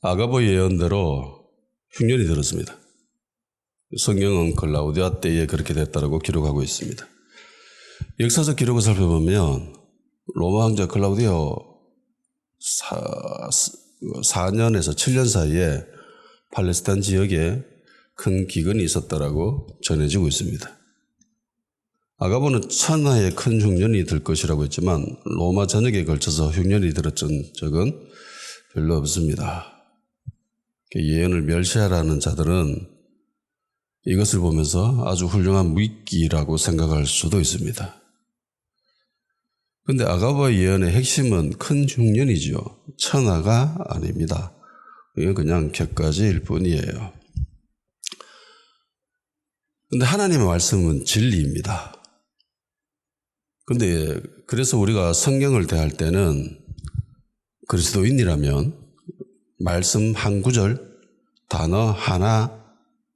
아가보 예언대로 흉년이 들었습니다. 성경은 클라우디아 때에 그렇게 됐다고 기록하고 있습니다. 역사적 기록을 살펴보면 로마 황제 클라우디오 4년에서 7년 사이에 팔레스타인 지역에 큰 기근이 있었다라고 전해지고 있습니다. 아가보는 천하에 큰 흉년이 들 것이라고 했지만 로마 전역에 걸쳐서 흉년이 들었던 적은 별로 없습니다. 예언을 멸시하라는 자들은 이것을 보면서 아주 훌륭한 무익기라고 생각할 수도 있습니다. 그런데 아가보의 예언의 핵심은 큰 흉년이죠. 천하가 아닙니다. 이건 그냥 격가지일 뿐이에요. 그런데 하나님의 말씀은 진리입니다. 그런데 그래서 우리가 성경을 대할 때는 그리스도인이라면 말씀 한 구절, 단어 하나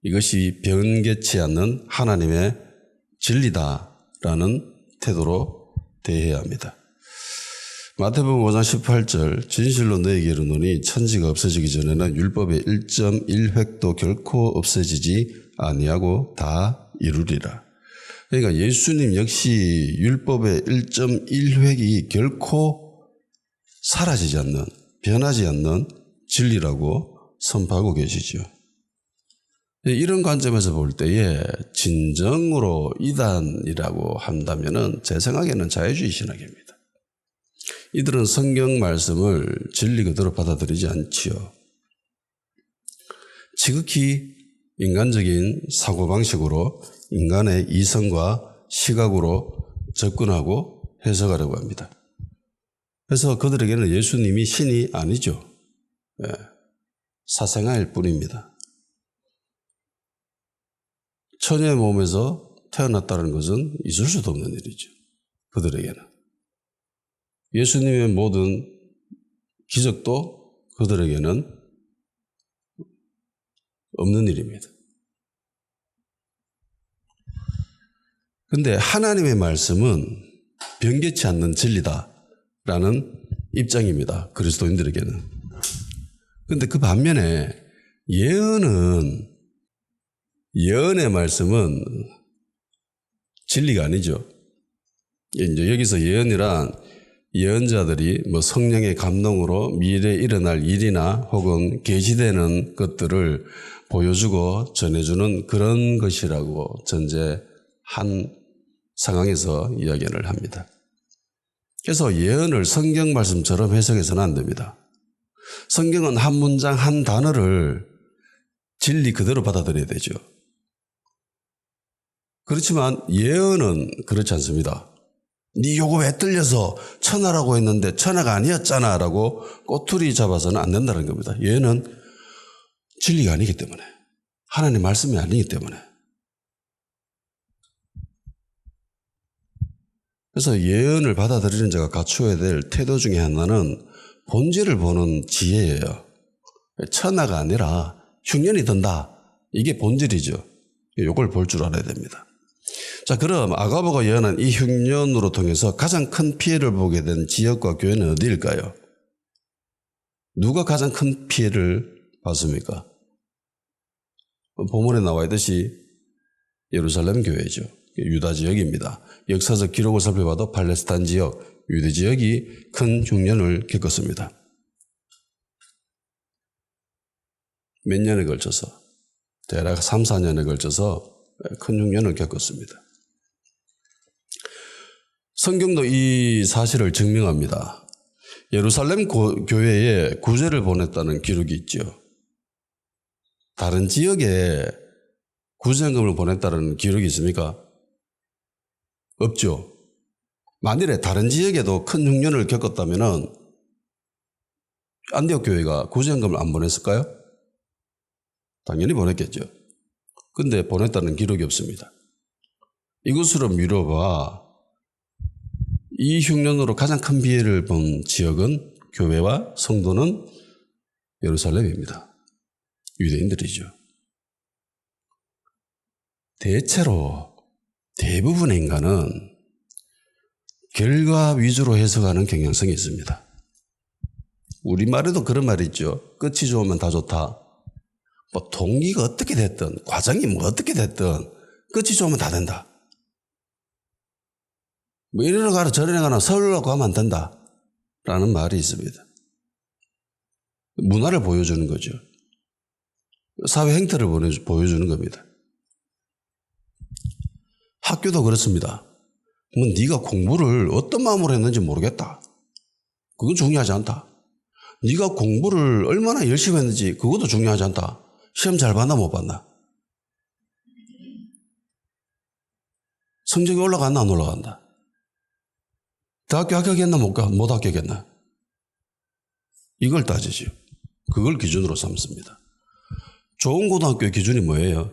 이것이 변개치 않는 하나님의 진리다라는 태도로 대해야 합니다. 마태복음 5장 18절 진실로 너희에게 이르노니 천지가 없어지기 전에는 율법의 1.1획도 결코 없어지지 아니하고 다 이루리라. 그러니까 예수님 역시 율법의 1.1획이 결코 사라지지 않는, 변하지 않는 진리라고 선포하고 계시죠. 이런 관점에서 볼 때에 진정으로 이단이라고 한다면 제 생각에는 자유주의 신학입니다. 이들은 성경 말씀을 진리 그대로 받아들이지 않지요. 지극히 인간적인 사고방식으로 인간의 이성과 시각으로 접근하고 해석하려고 합니다. 그래서 그들에게는 예수님이 신이 아니죠. 사생아일 뿐입니다. 처녀의 몸에서 태어났다는 것은 있을 수도 없는 일이죠. 그들에게는. 예수님의 모든 기적도 그들에게는 없는 일입니다. 그런데 하나님의 말씀은 변개치 않는 진리다라는 입장입니다. 그리스도인들에게는. 그런데 그 반면에 예언의 말씀은 진리가 아니죠. 이제 여기서 예언이란 예언자들이 성령의 감동으로 미래에 일어날 일이나 혹은 계시되는 것들을 보여주고 전해주는 그런 것이라고 전제한 상황에서 이야기를 합니다. 그래서 예언을 성경 말씀처럼 해석해서는 안 됩니다. 성경은 한 문장 한 단어를 진리 그대로 받아들여야 되죠. 그렇지만 예언은 그렇지 않습니다. 네 요거 왜 틀려서 천하라고 했는데 천하가 아니었잖아 라고 꼬투리 잡아서는 안 된다는 겁니다. 예언은 진리가 아니기 때문에, 하나님의 말씀이 아니기 때문에. 그래서 예언을 받아들이는 자가 갖추어야 될 태도 중에 하나는 본질을 보는 지혜예요. 천하가 아니라 흉년이 든다. 이게 본질이죠. 이걸 볼 줄 알아야 됩니다. 자, 그럼 아가보가 예언한 이 흉년으로 통해서 가장 큰 피해를 보게 된 지역과 교회는 어디일까요? 누가 가장 큰 피해를 봤습니까? 본문에 나와 있듯이 예루살렘 교회죠. 유다 지역입니다. 역사적 기록을 살펴봐도 팔레스타인 지역, 유대 지역이 큰 흉년을 겪었습니다. 몇 년에 걸쳐서, 대략 3, 4년에 걸쳐서 큰 흉년을 겪었습니다. 성경도 이 사실을 증명합니다. 예루살렘 교회에 구제를 보냈다는 기록이 있죠. 다른 지역에 구제금을 보냈다는 기록이 있습니까? 없죠. 만일에 다른 지역에도 큰 흉년을 겪었다면 안디옥 교회가 구제금을 안 보냈을까요? 당연히 보냈겠죠. 근데 보냈다는 기록이 없습니다. 이것으로 미뤄봐 이 흉년으로 가장 큰 피해를 본 지역은 교회와 성도는 예루살렘입니다. 유대인들이죠. 대체로 대부분의 인간은 결과 위주로 해석하는 경향성이 있습니다. 우리말에도 그런 말이 있죠. 끝이 좋으면 다 좋다. 뭐 동기가 어떻게 됐든 과정이 뭐 어떻게 됐든 끝이 좋으면 다 된다. 뭐 이리로 가라 저리로 가라 서울로 가면 안 된다. 라는 말이 있습니다. 문화를 보여주는 거죠. 사회 행태를 보여주는 겁니다. 학교도 그렇습니다. 뭐 네가 공부를 어떤 마음으로 했는지 모르겠다. 그건 중요하지 않다. 네가 공부를 얼마나 열심히 했는지 그것도 중요하지 않다. 시험 잘 봤나 못 봤나? 성적이 올라갔나 안 올라간다. 대학교 합격했나 못 합격했나? 이걸 따지죠. 그걸 기준으로 삼습니다. 좋은 고등학교의 기준이 뭐예요?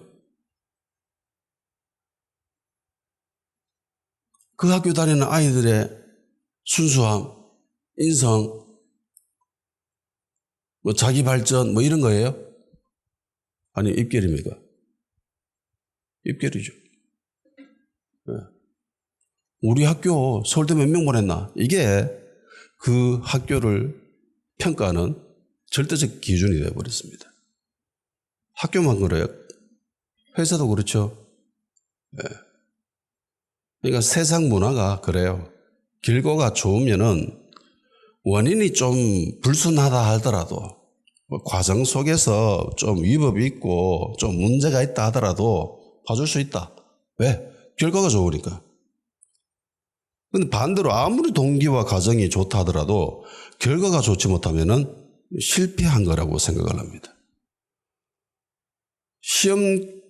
그 학교 다니는 아이들의 순수함, 인성, 뭐 자기 발전 뭐 이런 거예요? 아니 입결입니까? 입결이죠. 네. 우리 학교 서울대 몇 명 보냈나? 이게 그 학교를 평가하는 절대적 기준이 되어버렸습니다. 학교만 그래요. 회사도 그렇죠. 네. 그러니까 세상 문화가 그래요. 결과가 좋으면은 원인이 좀 불순하다 하더라도 과정 속에서 좀 위법이 있고 좀 문제가 있다 하더라도 봐줄 수 있다. 왜? 결과가 좋으니까. 근데 반대로 아무리 동기와 과정이 좋다 하더라도 결과가 좋지 못하면은 실패한 거라고 생각을 합니다. 시험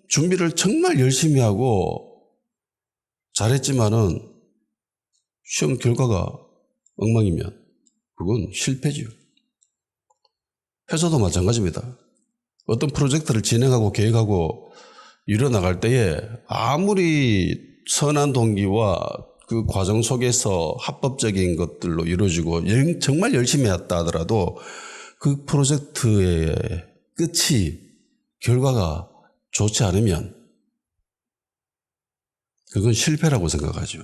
준비를 정말 열심히 하고 잘했지만은 시험 결과가 엉망이면 그건 실패지요. 회사도 마찬가지입니다. 어떤 프로젝트를 진행하고 계획하고 이뤄나갈 때에 아무리 선한 동기와 그 과정 속에서 합법적인 것들로 이루어지고 정말 열심히 했다 하더라도 그 프로젝트의 끝이 결과가 좋지 않으면 그건 실패라고 생각하죠.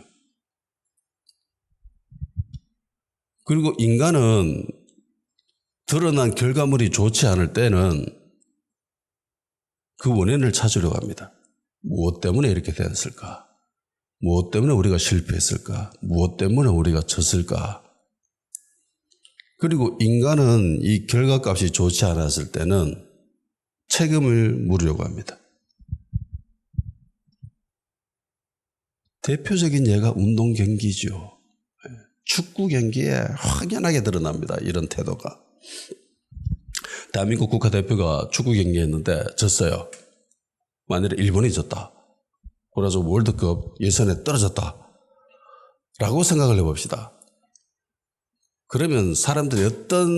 그리고 인간은 드러난 결과물이 좋지 않을 때는 그 원인을 찾으려고 합니다. 무엇 때문에 이렇게 됐을까? 무엇 때문에 우리가 실패했을까? 무엇 때문에 우리가 졌을까? 그리고 인간은 이 결과값이 좋지 않았을 때는 책임을 물으려고 합니다. 대표적인 예가 운동 경기죠. 축구 경기에 확연하게 드러납니다. 이런 태도가. 대한민국 국가대표가 축구 경기했는데 졌어요. 만일에 일본이 졌다. 그래서 월드컵 예선에 떨어졌다. 라고 생각을 해봅시다. 그러면 사람들이 어떤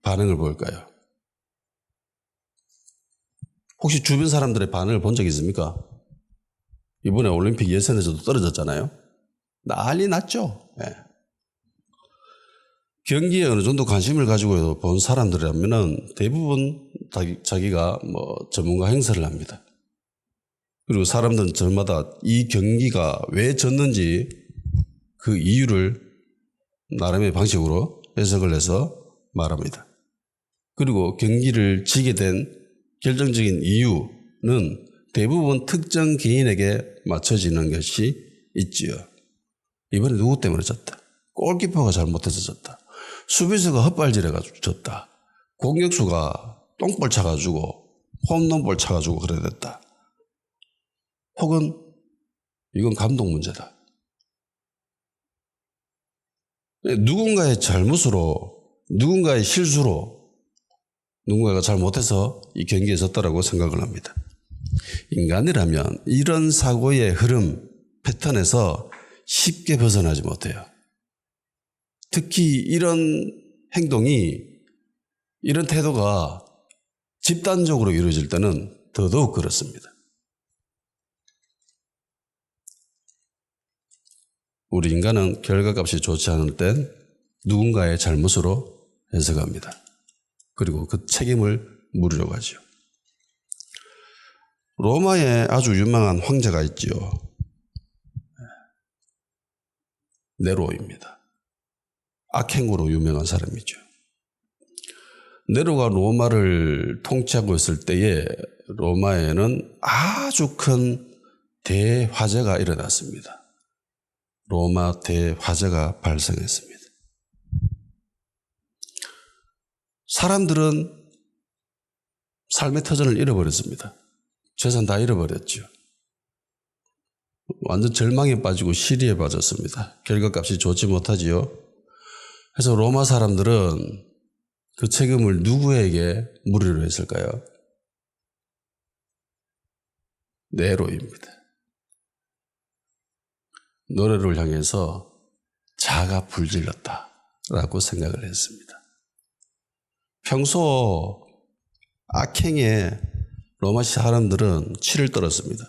반응을 보일까요? 혹시 주변 사람들의 반응을 본 적 있습니까? 이번에 올림픽 예선에서도 떨어졌잖아요. 난리 났죠. 네. 경기에 어느 정도 관심을 가지고 본 사람들이라면 대부분 자기가 뭐 전문가 행세를 합니다. 그리고 사람들은 저마다 이 경기가 왜 졌는지 그 이유를 나름의 방식으로 해석을 해서 말합니다. 그리고 경기를 지게 된 결정적인 이유는 대부분 특정 개인에게 맞춰지는 것이 있지요. 이번에 누구 때문에 졌다. 골키퍼가 잘못해서 졌다. 수비수가 헛발질해가지고 졌다. 공격수가 똥볼 차가지고 홈런볼 차가지고 그래 됐다. 혹은 이건 감독 문제다. 누군가의 잘못으로, 누군가의 실수로 누군가가 잘못해서 이 경기에 졌다라고 생각을 합니다. 인간이라면 이런 사고의 흐름, 패턴에서 쉽게 벗어나지 못해요. 특히 이런 행동이, 이런 태도가 집단적으로 이루어질 때는 더더욱 그렇습니다. 우리 인간은 결과값이 좋지 않을 땐 누군가의 잘못으로 해석합니다. 그리고 그 책임을 물으려고 하죠. 로마에 아주 유명한 황제가 있지요. 네로입니다. 악행으로 유명한 사람이죠. 네로가 로마를 통치하고 있을 때에 로마에는 아주 큰 대화재가 일어났습니다. 로마 대화재가 발생했습니다. 사람들은 삶의 터전을 잃어버렸습니다. 재산 다 잃어버렸죠. 완전 절망에 빠지고 시리에 빠졌습니다. 결과값이 좋지 못하지요. 그래서 로마 사람들은 그 책임을 누구에게 물으려 했을까요? 네로입니다. 네로를 향해서 자가 불질렀다라고 생각을 했습니다. 평소 악행에 로마 사람들은 치를 떨었습니다.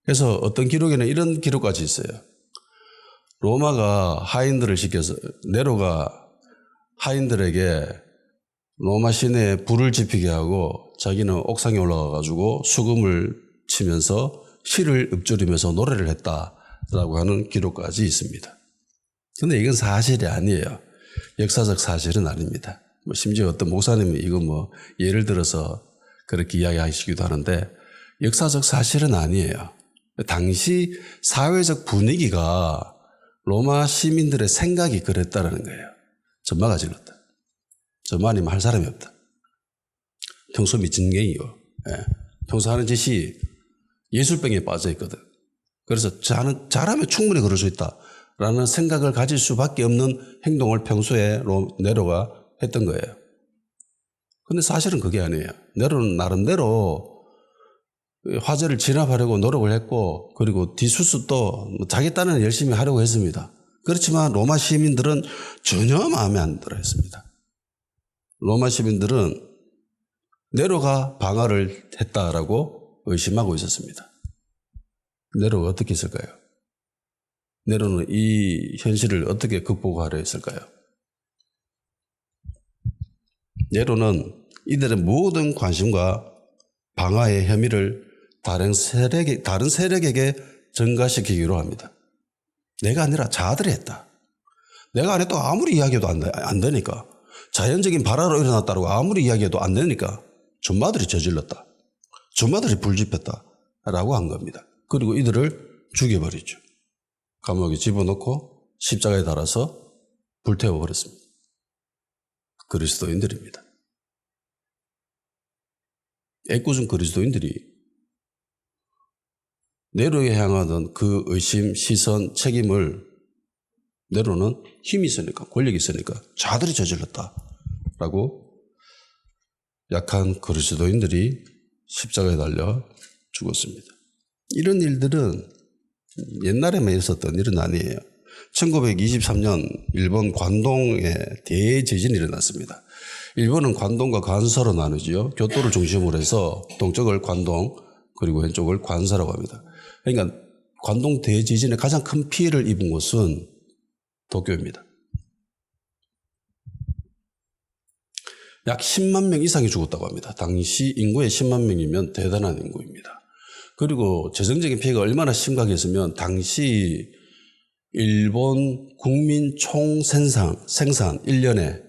그래서 어떤 기록에는 이런 기록까지 있어요. 로마가 하인들을 시켜서 네로가 하인들에게 로마 시내에 불을 지피게 하고 자기는 옥상에 올라가 가지고 수금을 치면서 시를 읊조리면서 노래를 했다라고 하는 기록까지 있습니다. 그런데 이건 사실이 아니에요. 역사적 사실은 아닙니다. 심지어 어떤 목사님이 이거 예를 들어서 그렇게 이야기하시기도 하는데 역사적 사실은 아니에요. 당시 사회적 분위기가 로마 시민들의 생각이 그랬다라는 거예요. 전마가 질렀다. 전마 아니면 할 사람이 없다. 평소 미친갱이요. 예. 평소 하는 짓이 예술병에 빠져 있거든. 그래서 잘하면 충분히 그럴 수 있다라는 생각을 가질 수밖에 없는 행동을 평소에 네로가 했던 거예요. 근데 사실은 그게 아니에요. 네로는 나름대로 화제를 진압하려고 노력을 했고, 그리고 디수스도 자기 딴에는 열심히 하려고 했습니다. 그렇지만 로마 시민들은 전혀 마음에 안 들어 했습니다. 로마 시민들은 네로가 방화를 했다라고 의심하고 있었습니다. 네로가 어떻게 했을까요? 네로는 이 현실을 어떻게 극복하려 했을까요? 네로는 이들의 모든 관심과 방화의 혐의를 다른 세력에게 전가시키기로 합니다. 내가 아니라 자아들이 했다. 내가 안 해도 아무리 이야기해도 안 되니까. 자연적인 발화로 일어났다고 아무리 이야기해도 안 되니까 전마들이 저질렀다. 전마들이 불집혔다. 라고 한 겁니다. 그리고 이들을 죽여버리죠. 감옥에 집어넣고 십자가에 달아서 불태워버렸습니다. 그리스도인들입니다. 애꿎은 그리스도인들이 네로에 향하던 그 의심, 시선, 책임을 네로는 힘이 있으니까, 권력이 있으니까 자들이 저질렀다라고 약한 그리스도인들이 십자가에 달려 죽었습니다. 이런 일들은 옛날에만 있었던 일은 아니에요. 1923년 일본 관동에 대지진이 일어났습니다. 일본은 관동과 관서로 나누지요. 교토를 중심으로 해서 동쪽을 관동, 그리고 왼쪽을 관서라고 합니다. 그러니까 관동 대지진에 가장 큰 피해를 입은 곳은 도쿄입니다. 약 10만 명 이상이 죽었다고 합니다. 당시 인구의 10만 명이면 대단한 인구입니다. 그리고 재정적인 피해가 얼마나 심각했으면 당시 일본 국민 총생산 1년에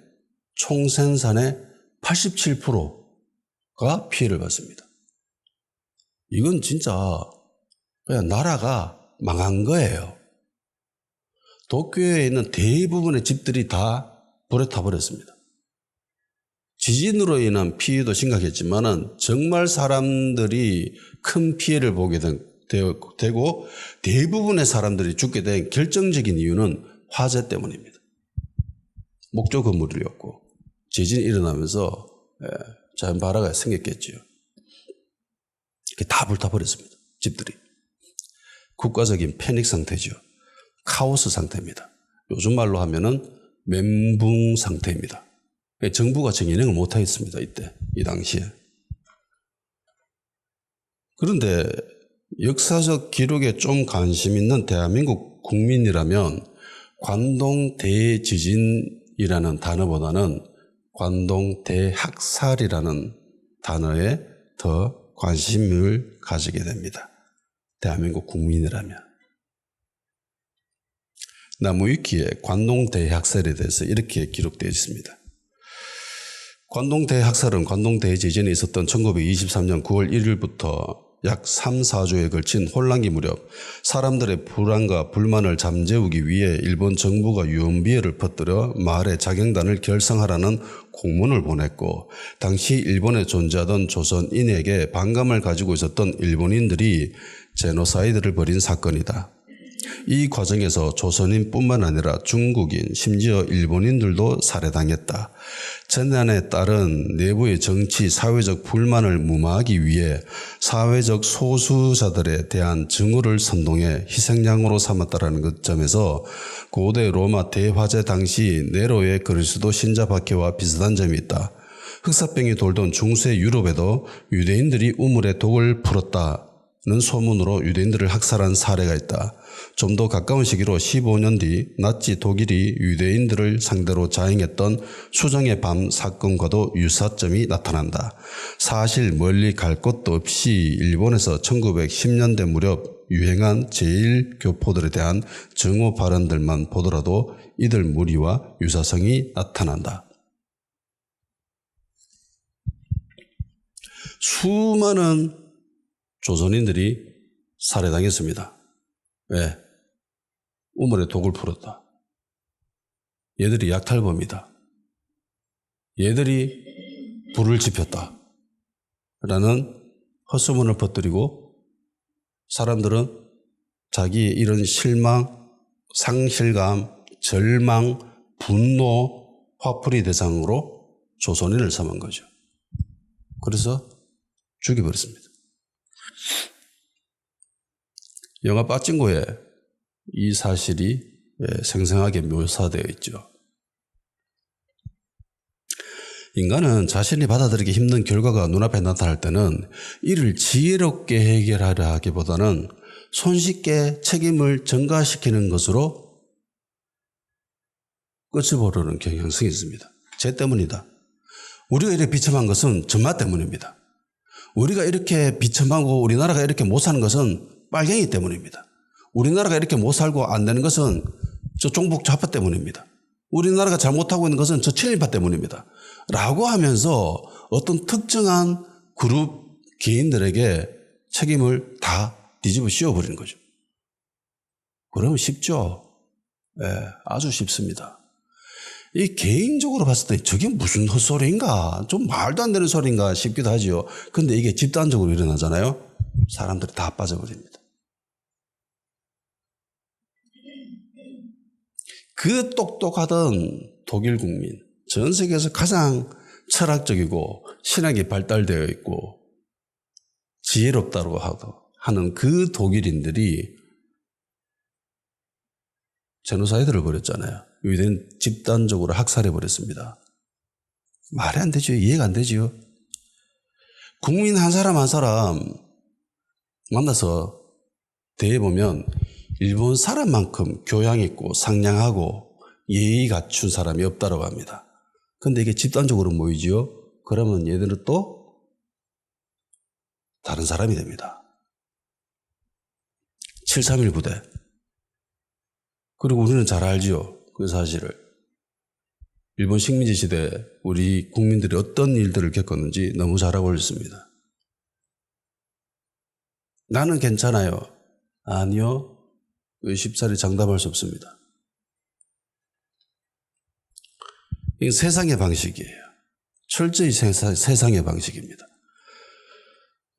총생산의 87%가 피해를 받습니다. 이건 진짜 그냥 나라가 망한 거예요. 도쿄에 있는 대부분의 집들이 다 불에 타버렸습니다. 지진으로 인한 피해도 심각했지만은 정말 사람들이 큰 피해를 보게 되고 대부분의 사람들이 죽게 된 결정적인 이유는 화재 때문입니다. 목조 건물이었고 지진이 일어나면서 자연 발화가 생겼겠죠. 다 불타버렸습니다. 집들이. 국가적인 패닉 상태죠. 카오스 상태입니다. 요즘 말로 하면은 멘붕 상태입니다. 정부가 정인행을 못하겠습니다. 이 당시에. 그런데 역사적 기록에 좀 관심 있는 대한민국 국민이라면 관동 대지진이라는 단어보다는 관동 대학살이라는 단어에 더 관심을 가지게 됩니다. 대한민국 국민이라면. 나무위키에 관동 대학살에 대해서 이렇게 기록되어 있습니다. 관동 대학살은 관동 대제전에 있었던 1923년 9월 1일부터 약 3, 4주에 걸친 혼란기 무렵 사람들의 불안과 불만을 잠재우기 위해 일본 정부가 유언비어를 퍼뜨려 마을에 자경단을 결성하라는 공문을 보냈고, 당시 일본에 존재하던 조선인에게 반감을 가지고 있었던 일본인들이 제노사이드를 벌인 사건이다. 이 과정에서 조선인뿐만 아니라 중국인, 심지어 일본인들도 살해당했다. 전난에 따른 내부의 정치, 사회적 불만을 무마하기 위해 사회적 소수자들에 대한 증오를 선동해 희생양으로 삼았다라는 그 점에서 고대 로마 대화재 당시 네로의 그리스도 신자 박해와 비슷한 점이 있다. 흑사병이 돌던 중세 유럽에도 유대인들이 우물에 독을 풀었다는 소문으로 유대인들을 학살한 사례가 있다. 좀 더 가까운 시기로 15년 뒤 나치 독일이 유대인들을 상대로 자행했던 수정의 밤 사건과도 유사점이 나타난다. 사실 멀리 갈 곳도 없이 일본에서 1910년대 무렵 유행한 제1교포들에 대한 증오 발언들만 보더라도 이들 무리와 유사성이 나타난다. 수많은 조선인들이 살해당했습니다. 왜? 우물에 독을 풀었다. 얘들이 약탈범이다. 얘들이 불을 지폈다. 라는 헛소문을 퍼뜨리고 사람들은 자기의 이런 실망, 상실감, 절망, 분노, 화풀이 대상으로 조선인을 삼은 거죠. 그래서 죽여버렸습니다. 영화 빠찡코에 이 사실이 생생하게 묘사되어 있죠. 인간은 자신이 받아들이기 힘든 결과가 눈앞에 나타날 때는 이를 지혜롭게 해결하려 하기보다는 손쉽게 책임을 전가시키는 것으로 끝을 보려는 경향성이 있습니다. 쟤 때문이다. 우리가 이렇게 비참한 것은 전마 때문입니다. 우리가 이렇게 비참하고 우리나라가 이렇게 못 사는 것은 빨갱이 때문입니다. 우리나라가 이렇게 못 살고 안 되는 것은 저 종북 좌파 때문입니다. 우리나라가 잘못하고 있는 것은 저 친일파 때문입니다. 라고 하면서 어떤 특정한 그룹 개인들에게 책임을 다 뒤집어 씌워버리는 거죠. 그러면 쉽죠? 아주 쉽습니다. 이 개인적으로 봤을 때 저게 무슨 헛소리인가, 좀 말도 안 되는 소리인가 싶기도 하죠. 근데 이게 집단적으로 일어나잖아요. 사람들이 다 빠져버립니다. 그 똑똑하던 독일 국민, 전 세계에서 가장 철학적이고 신학이 발달되어 있고 지혜롭다고 하는 그 독일인들이 제노사이드를 벌였잖아요. 유대인 집단적으로 학살해버렸습니다. 말이 안 되죠. 이해가 안 되죠. 국민 한 사람 한 사람 만나서 대해보면 일본 사람만큼 교양 있고 상냥하고 예의 갖춘 사람이 없다고 합니다. 그런데 이게 집단적으로 모이죠. 그러면 얘들은 또 다른 사람이 됩니다. 731 부대. 그리고 우리는 잘 알죠. 그 사실을. 일본 식민지 시대 우리 국민들이 어떤 일들을 겪었는지 너무 잘 알고 있습니다. 나는 괜찮아요. 아니요. 쉽사리 장담할 수 없습니다. 이건 세상의 방식이에요. 철저히 세상의 방식입니다.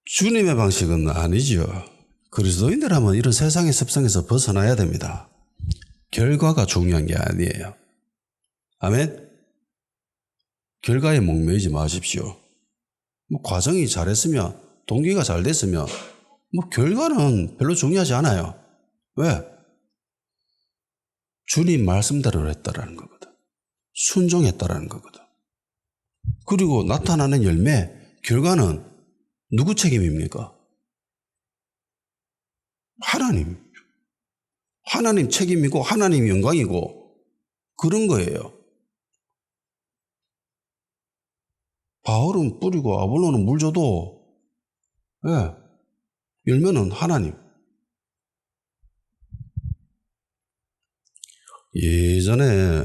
주님의 방식은 아니죠. 그리스도인들하면 이런 세상의 습성에서 벗어나야 됩니다. 결과가 중요한 게 아니에요. 아멘? 결과에 목매이지 마십시오. 과정이 잘했으면, 동기가 잘 됐으면 결과는 별로 중요하지 않아요. 왜? 주님 말씀대로 했다라는 거거든. 순종했다라는 거거든. 그리고 나타나는 열매, 결과는 누구 책임입니까? 하나님. 하나님 책임이고 하나님 영광이고 그런 거예요. 바울은 뿌리고 아볼로는 물 줘도 열매는 하나님. 예전에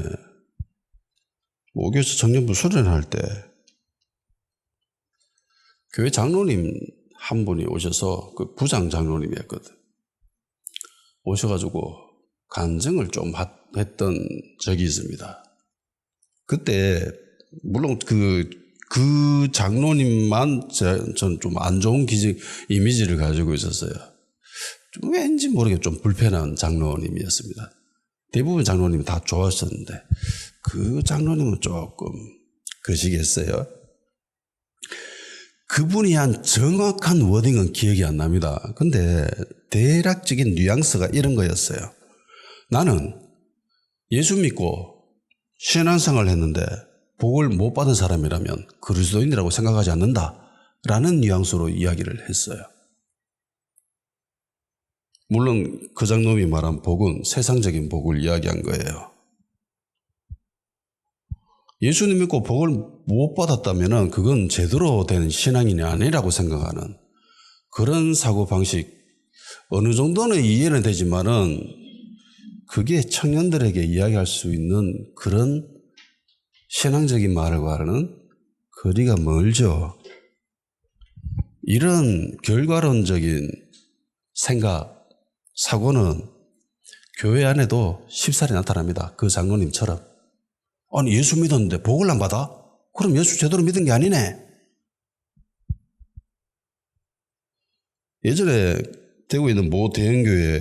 모교에서 청년부 수련할 때 교회 장로님 한 분이 오셔서 그 부장 장로님이었거든. 오셔가지고 간증을 좀 했던 적이 있습니다. 그때 물론 그 장로님만 전 좀 안 좋은 이미지를 가지고 있었어요. 좀 왠지 모르게 좀 불편한 장로님이었습니다. 대부분 장로님이 다 좋았었는데 그 장로님은 조금 거시기했어요. 그분이 한 정확한 워딩은 기억이 안 납니다. 근데 대략적인 뉘앙스가 이런 거였어요. 나는 예수 믿고 신앙생활을 했는데 복을 못 받은 사람이라면 그리스도인이라고 생각하지 않는다라는 뉘앙스로 이야기를 했어요. 물론 그 장로님이 말한 복은 세상적인 복을 이야기한 거예요. 예수님 믿고 복을 못 받았다면 그건 제대로 된 신앙인이 아니라고 생각하는 그런 사고방식, 어느 정도는 이해는 되지만은 그게 청년들에게 이야기할 수 있는 그런 신앙적인 말과는 거리가 멀죠. 이런 결과론적인 생각, 사고는 교회 안에도 쉽사리 나타납니다. 그 장로님처럼. 아니 예수 믿었는데 복을 안 받아? 그럼 예수 제대로 믿은 게 아니네. 예전에 대구에 있는 모 대형교회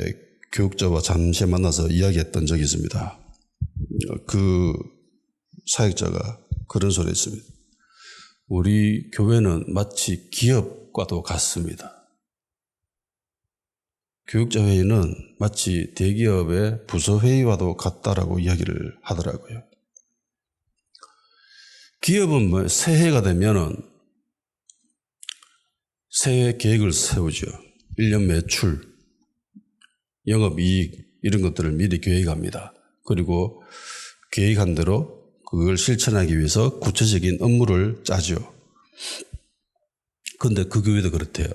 교육자와 잠시 만나서 이야기했던 적이 있습니다. 그 사역자가 그런 소리 했습니다. 우리 교회는 마치 기업과도 같습니다. 교육자 회의는 마치 대기업의 부서회의와도 같다라고 이야기를 하더라고요. 기업은 뭐 새해가 되면은 새해 계획을 세우죠. 1년 매출, 영업이익 이런 것들을 미리 계획합니다. 그리고 계획한 대로 그걸 실천하기 위해서 구체적인 업무를 짜죠. 그런데 그 교회도 그렇대요.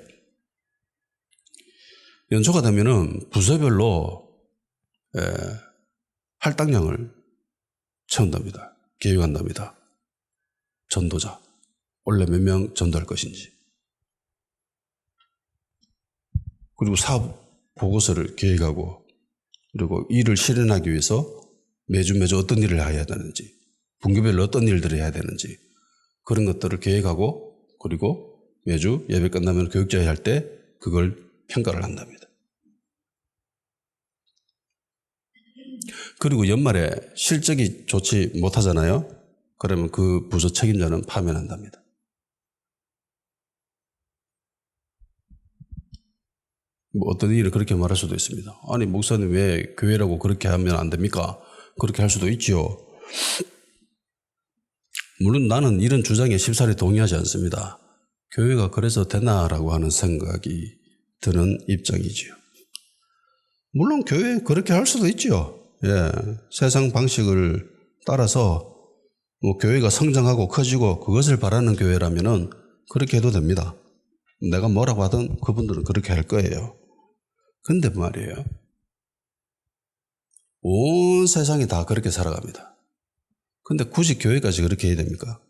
연초가 되면은 부서별로 할당량을 채운답니다. 계획한답니다. 전도자, 원래 몇 명 전도할 것인지. 그리고 사업 보고서를 계획하고 그리고 일을 실현하기 위해서 매주 어떤 일을 해야 되는지, 분기별로 어떤 일들을 해야 되는지 그런 것들을 계획하고 그리고 매주 예배 끝나면 교육자회 할 때 그걸 평가를 한답니다. 그리고 연말에 실적이 좋지 못하잖아요. 그러면 그 부서 책임자는 파면한답니다. 뭐 어떤 일을 그렇게 말할 수도 있습니다. 아니 목사님 왜 교회라고 그렇게 하면 안 됩니까? 그렇게 할 수도 있지요. 물론 나는 이런 주장에 쉽사리 동의하지 않습니다. 교회가 그래서 되나라고 하는 생각이 드는 입장이지요. 물론 교회 그렇게 할 수도 있죠. 예, 세상 방식을 따라서 뭐 교회가 성장하고 커지고 그것을 바라는 교회라면은 그렇게 해도 됩니다. 내가 뭐라고 하든 그분들은 그렇게 할 거예요. 근데 말이에요. 온 세상이 다 그렇게 살아갑니다. 근데 굳이 교회까지 그렇게 해야 됩니까?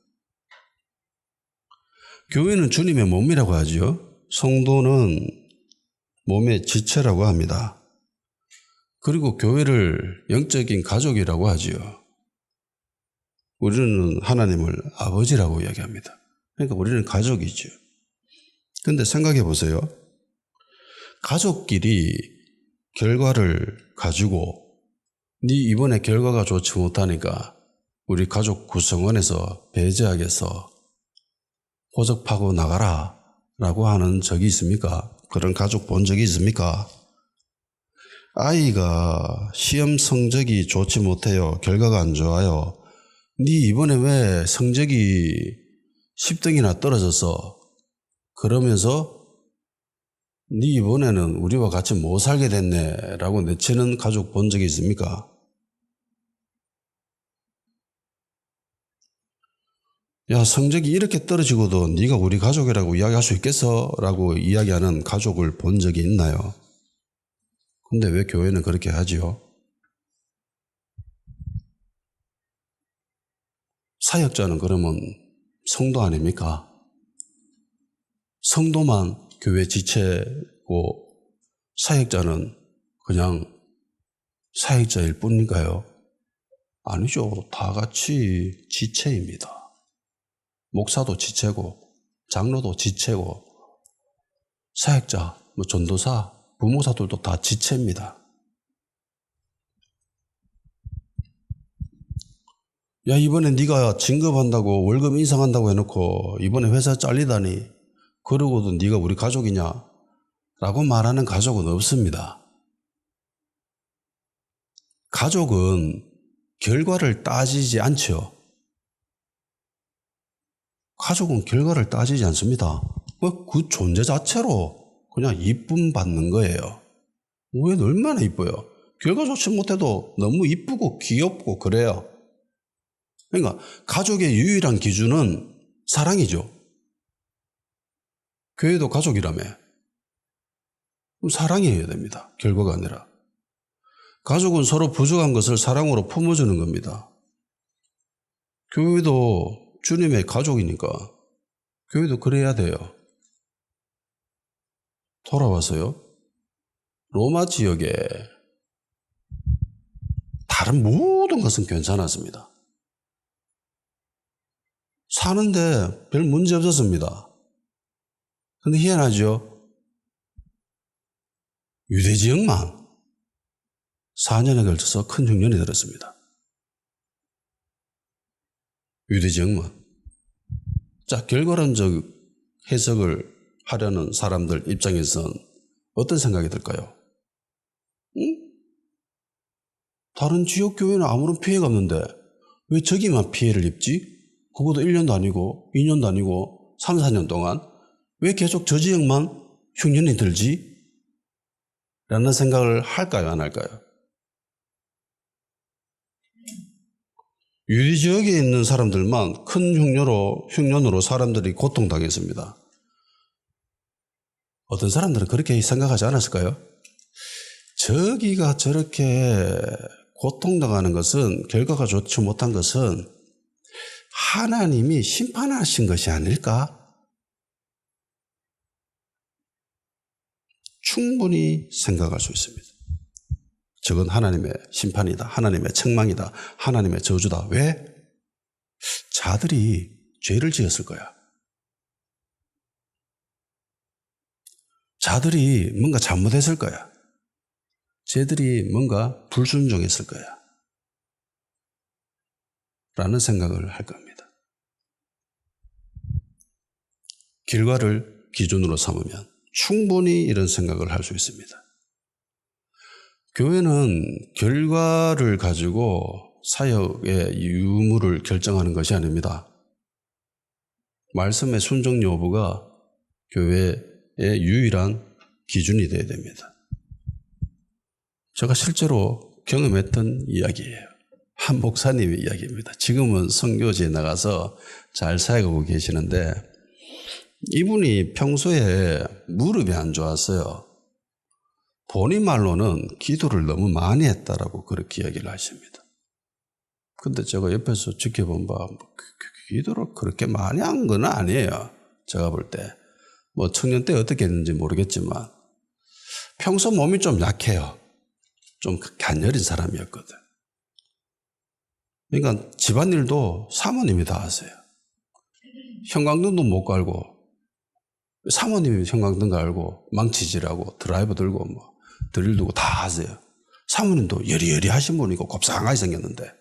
교회는 주님의 몸이라고 하죠. 성도는 몸의 지체라고 합니다. 그리고 교회를 영적인 가족이라고 하지요. 우리는 하나님을 아버지라고 이야기합니다. 그러니까 우리는 가족이죠. 근데 생각해 보세요. 가족끼리 결과를 가지고 네 이번에 결과가 좋지 못하니까 우리 가족 구성원에서 배제하겠어. 호적파고 나가라 라고 하는 적이 있습니까? 그런 가족 본 적이 있습니까? 아이가 시험 성적이 좋지 못해요. 결과가 안 좋아요. 네 이번에 왜 성적이 10등이나 떨어졌어? 그러면서 네 이번에는 우리와 같이 못 살게 됐네 라고 내치는 가족 본 적이 있습니까? 야, 성적이 이렇게 떨어지고도 네가 우리 가족이라고 이야기할 수 있겠어? 라고 이야기하는 가족을 본 적이 있나요? 근데 왜 교회는 그렇게 하지요? 사역자는 그러면 성도 아닙니까? 성도만 교회 지체고 사역자는 그냥 사역자일 뿐인가요? 아니죠. 다 같이 지체입니다. 목사도 지체고 장로도 지체고 사역자, 전도사, 부모사들도 다 지체입니다. 야, 이번에 네가 진급한다고 월급 인상한다고 해놓고 이번에 회사 잘리다니 그러고도 네가 우리 가족이냐? 라고 말하는 가족은 없습니다. 가족은 결과를 따지지 않죠. 가족은 결과를 따지지 않습니다. 그 존재 자체로 그냥 이쁨 받는 거예요. 왜 얼마나 이뻐요? 결과 좋지 못해도 너무 이쁘고 귀엽고 그래요. 그러니까 가족의 유일한 기준은 사랑이죠. 교회도 가족이라며. 그럼 사랑이어야 됩니다. 결과가 아니라. 가족은 서로 부족한 것을 사랑으로 품어주는 겁니다. 교회도 주님의 가족이니까 교회도 그래야 돼요. 돌아와서요. 로마 지역에 다른 모든 것은 괜찮았습니다. 사는데 별 문제 없었습니다. 근데 희한하죠? 유대 지역만 4년에 걸쳐서 큰 흉년이 들었습니다. 유대 지역만. 자, 결과론적 해석을 하려는 사람들 입장에선 어떤 생각이 들까요? 응? 다른 지역 교회는 아무런 피해가 없는데 왜 저기만 피해를 입지? 그것도 1년도 아니고 2년도 아니고 3, 4년 동안 왜 계속 저 지역만 흉년이 들지? 라는 생각을 할까요? 안 할까요? 유대 지역에 있는 사람들만 큰 흉년으로 사람들이 고통당했습니다. 어떤 사람들은 그렇게 생각하지 않았을까요? 저기가 저렇게 고통당하는 것은, 결과가 좋지 못한 것은 하나님이 심판하신 것이 아닐까? 충분히 생각할 수 있습니다. 저건 하나님의 심판이다. 하나님의 책망이다. 하나님의 저주다. 왜? 자들이 죄를 지었을 거야. 자들이 뭔가 잘못했을 거야. 쟤들이 뭔가 불순종했을 거야. 라는 생각을 할 겁니다. 결과를 기준으로 삼으면 충분히 이런 생각을 할 수 있습니다. 교회는 결과를 가지고 사역의 유무를 결정하는 것이 아닙니다. 말씀의 순종 여부가 교회의 유일한 기준이 되어야 됩니다. 제가 실제로 경험했던 이야기예요. 한 목사님의 이야기입니다. 지금은 선교지에 나가서 잘 사역하고 계시는데 이분이 평소에 무릎이 안 좋았어요. 본인 말로는 기도를 너무 많이 했다라고 그렇게 이야기를 하십니다. 근데 제가 옆에서 지켜본 바 기도를 그렇게 많이 한 건 아니에요. 제가 볼 때. 뭐 청년 때 어떻게 했는지 모르겠지만 평소 몸이 좀 약해요. 좀 갸녀린 사람이었거든. 그러니까 집안일도 사모님이 다 하세요. 형광등도 못 갈고 사모님이 형광등 갈고 망치질하고 드라이버 들고 뭐 드릴 두고 다 하세요. 사모님도 여리여리하신 분이고 곱상하게 생겼는데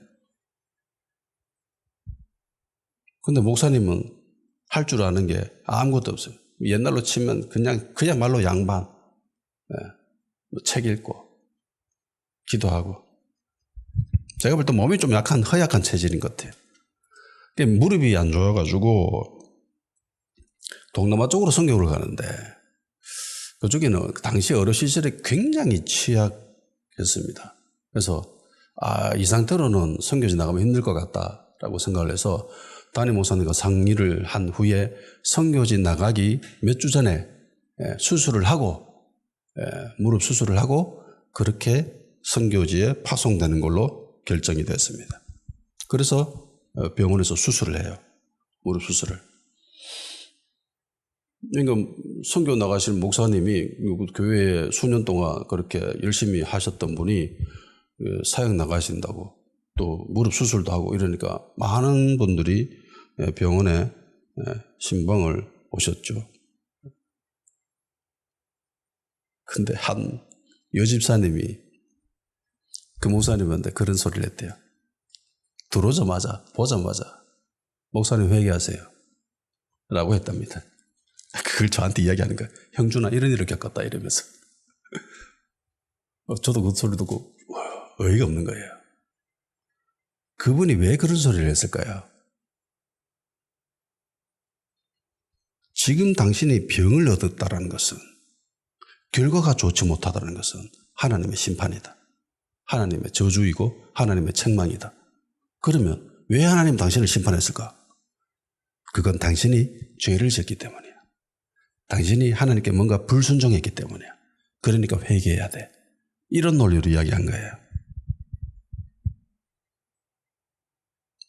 근데 목사님은 할 줄 아는 게 아무것도 없어요. 옛날로 치면 그야말로 양반. 뭐 책 읽고 기도하고. 제가 볼 때 몸이 좀 약한 허약한 체질인 것 같아요. 무릎이 안 좋아가지고 동남아 쪽으로 선교를 가는데 그쪽에는 당시 어려 시절에 굉장히 취약했습니다. 그래서 이 상태로는 선교지 나가면 힘들 것 같다라고 생각을 해서 담임 목사님과 상의를 한 후에 선교지 나가기 몇 주 전에 수술을 하고 무릎 수술을 하고 그렇게 선교지에 파송되는 걸로 결정이 됐습니다. 그래서 병원에서 수술을 해요. 무릎 수술을. 그러니까 선교 나가실 목사님이 교회에 수년 동안 그렇게 열심히 하셨던 분이 사역 나가신다고 또 무릎 수술도 하고 이러니까 많은 분들이 병원에 신방을 오셨죠. 근데 한 여집사님이 그 목사님한테 그런 소리를 했대요. 들어오자마자 보자마자 목사님 회개하세요 라고 했답니다. 그걸 저한테 이야기하는 거예요. 형준아 이런 일을 겪었다 이러면서. 저도 그 소리 듣고 어이가 없는 거예요. 그분이 왜 그런 소리를 했을까요? 지금 당신이 병을 얻었다는 것은, 결과가 좋지 못하다는 것은 하나님의 심판이다. 하나님의 저주이고 하나님의 책망이다. 그러면 왜 하나님 당신을 심판했을까? 그건 당신이 죄를 지었기 때문이야. 당신이 하나님께 뭔가 불순종했기 때문이야. 그러니까 회개해야 돼. 이런 논리로 이야기한 거예요.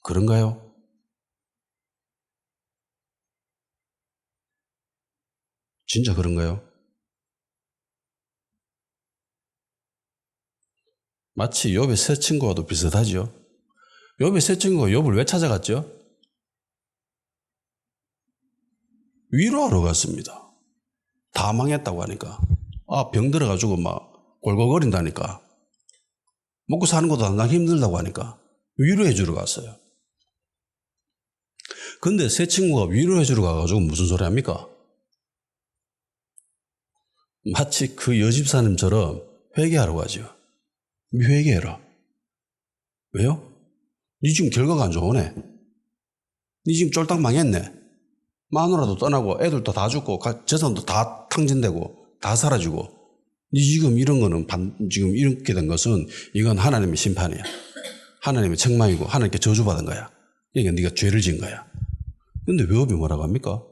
그런가요? 진짜 그런가요? 마치 욥의 세 친구와도 비슷하죠. 욥의 세 친구가 욥을 왜 찾아갔죠? 위로하러 갔습니다. 다 망했다고 하니까. 병 들어가지고 막 골골거린다니까. 먹고 사는 것도 당장 힘들다고 하니까 위로해 주러 갔어요. 근데 세 친구가 위로해 주러 가가지고 무슨 소리 합니까? 마치 그 여집사님처럼 회개하라고 하죠. 회개해라. 왜요? 니 지금 결과가 안 좋으네. 니 지금 쫄딱 망했네. 마누라도 떠나고 애들도 다 죽고 재산도 다 탕진되고 다 사라지고 니 지금 이런 거는 지금 이렇게 된 것은 이건 하나님의 심판이야. 하나님의 책망이고 하나님께 저주받은 거야. 그러니까 네가 죄를 지은 거야. 근데 욥이 뭐라고 합니까?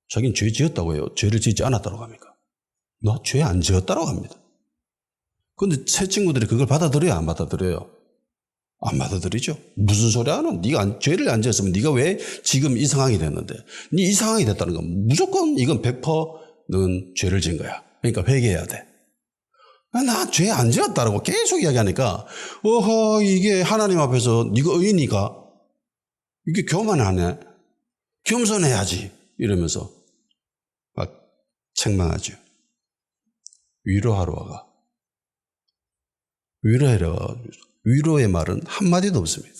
자기는 죄 지었다고 해요. 죄를 짓지 않았다고 합니까? 나 죄 안 지었다고 합니다. 근데 새 친구들이 그걸 받아들여요? 안 받아들여요? 안 받아들이죠. 무슨 소리 하는? 네가 죄를 안 지었으면 네가 왜 지금 이 상황이 됐는데? 네 이 상황이 됐다는 건 무조건 이건 100%는 죄를 지은 거야. 그러니까 회개해야 돼. 나 죄 안 지었다라고 계속 이야기하니까 이게 하나님 앞에서 네가 의인이가? 이게 교만하네. 겸손해야지. 이러면서 막 책망하죠. 위로하러 와가. 위로하러 위로의 말은 한마디도 없습니다.